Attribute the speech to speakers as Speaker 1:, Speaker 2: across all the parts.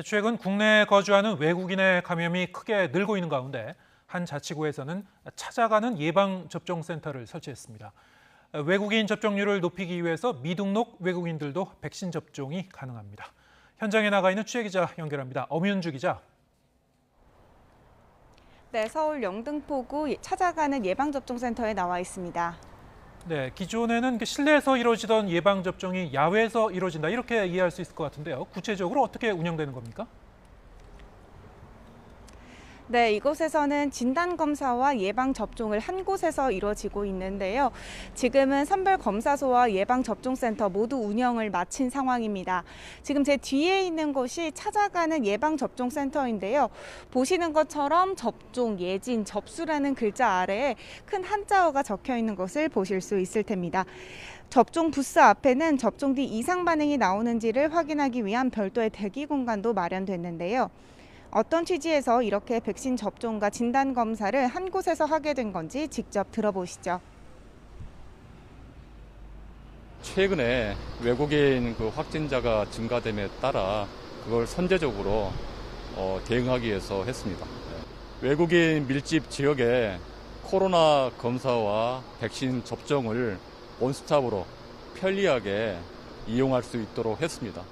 Speaker 1: 최근 국내에 거주하는 외국인의 감염이 크게 늘고 있는 가운데 한 자치구에서는 찾아가는 예방접종센터를 설치했습니다. 외국인 접종률을 높이기 위해서 미등록 외국인들도 백신 접종이 가능합니다. 현장에 나가 있는 취재기자 연결합니다. 엄윤주 기자.
Speaker 2: 네, 서울 영등포구 찾아가는 예방접종센터에 나와 있습니다.
Speaker 1: 네, 기존에는 실내에서 이루어지던 예방접종이 야외에서 이루어진다 이렇게 이해할 수 있을 것 같은데요. 구체적으로 어떻게 운영되는 겁니까?
Speaker 2: 네, 이곳에서는 진단검사와 예방접종을 한 곳에서 이루어지고 있는데요. 지금은 선별검사소와 예방접종센터 모두 운영을 마친 상황입니다. 지금 제 뒤에 있는 곳이 찾아가는 예방접종센터인데요. 보시는 것처럼 접종, 예진, 접수라는 글자 아래에 큰 한자어가 적혀 있는 것을 보실 수 있을 텐니다. 접종 부스 앞에는 접종 뒤 이상 반응이 나오는지를 확인하기 위한 별도의 대기 공간도 마련됐는데요. 어떤 취지에서 이렇게 백신 접종과 진단 검사를 한 곳에서 하게 된 건지 직접 들어보시죠.
Speaker 3: 최근에 외국인 확진자가 증가됨에 따라 그걸 선제적으로 대응하기 위해서 했습니다. 외국인 밀집 지역에 코로나 검사와 백신 접종을 원스톱으로 편리하게 이용할 수 있도록 했습니다.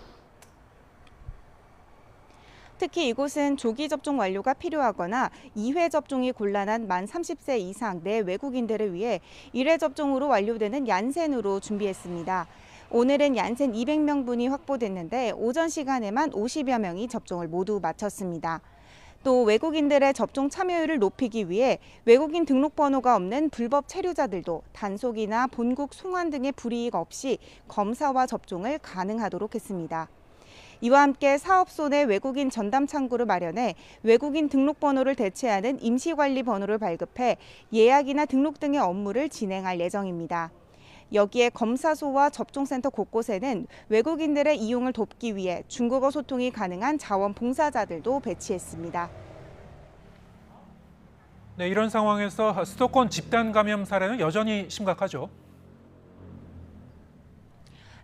Speaker 2: 특히 이곳은 조기 접종 완료가 필요하거나 2회 접종이 곤란한 만 30세 이상 내 외국인들을 위해 1회 접종으로 완료되는 얀센으로 준비했습니다. 오늘은 얀센 200명분이 확보됐는데 오전 시간에만 50여 명이 접종을 모두 마쳤습니다. 또 외국인들의 접종 참여율을 높이기 위해 외국인 등록번호가 없는 불법 체류자들도 단속이나 본국 송환 등의 불이익 없이 검사와 접종을 가능하도록 했습니다. 이와 함께 사업소 내 외국인 전담 창구를 마련해 외국인 등록번호를 대체하는 임시관리 번호를 발급해 예약이나 등록 등의 업무를 진행할 예정입니다. 여기에 검사소와 접종센터 곳곳에는 외국인들의 이용을 돕기 위해 중국어 소통이 가능한 자원봉사자들도 배치했습니다.
Speaker 1: 네, 이런 상황에서 수도권 집단 감염 사례는 여전히 심각하죠.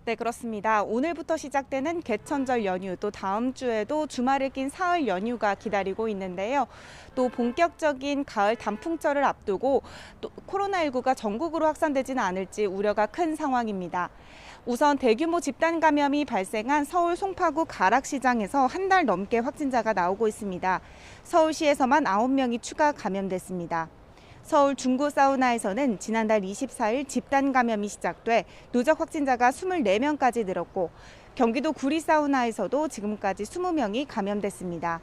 Speaker 2: 네, 그렇습니다. 오늘부터 시작되는 개천절 연휴, 또 다음 주에도 주말을 낀 사흘 연휴가 기다리고 있는데요. 또 본격적인 가을 단풍철을 앞두고 또 코로나19가 전국으로 확산되지는 않을지 우려가 큰 상황입니다. 우선 대규모 집단 감염이 발생한 서울 송파구 가락시장에서 한 달 넘게 확진자가 나오고 있습니다. 서울시에서만 9명이 추가 감염됐습니다. 서울 중구 사우나에서는 지난달 24일 집단 감염이 시작돼 누적 확진자가 24명까지 늘었고 경기도 구리 사우나에서도 지금까지 20명이 감염됐습니다.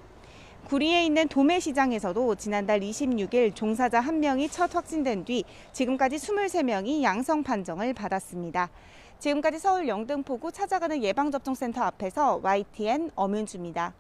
Speaker 2: 구리에 있는 도매시장에서도 지난달 26일 종사자 1명이 첫 확진된 뒤 지금까지 23명이 양성 판정을 받았습니다. 지금까지 서울 영등포구 찾아가는 예방접종센터 앞에서 YTN 엄윤주입니다.